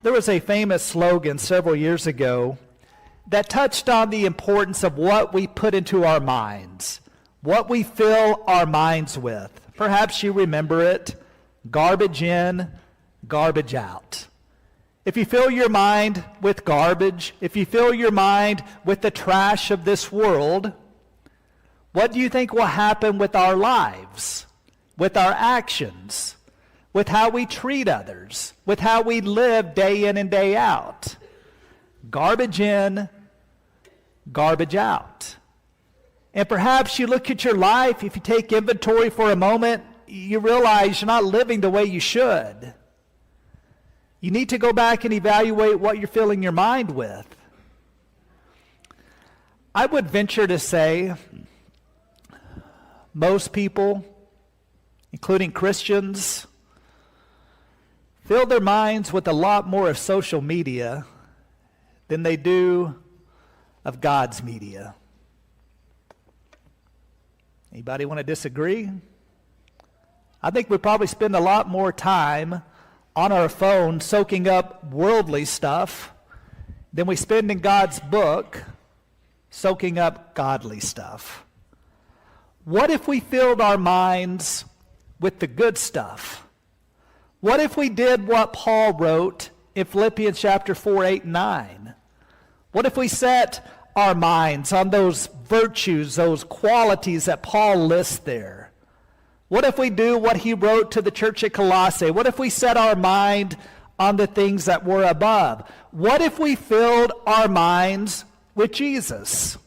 There was a famous slogan several years ago that touched on the importance of what we put into our minds, what we fill our minds with. Perhaps you remember it: garbage in, garbage out. If you fill your mind with garbage, if you fill your mind with the trash of this world, what do you think will happen with our lives, with our actions, with how we treat others, with how we live day in and day out? Garbage in, garbage out. And perhaps you look at your life, if you take inventory for a moment, you realize you're not living the way you should. You need to go back and evaluate what you're filling your mind with. I would venture to say most people, including Christians, fill their minds with a lot more of social media than they do of God's media. Anybody want to disagree? I think we probably spend a lot more time on our phone soaking up worldly stuff than we spend in God's book soaking up godly stuff. What if we filled our minds with the good stuff? What if we did what Paul wrote in Philippians chapter 4, 8, and 9? What if we set our minds on those virtues, those qualities that Paul lists there? What if we do what he wrote to the church at Colossae? What if we set our mind on the things that were above? What if we filled our minds with Jesus?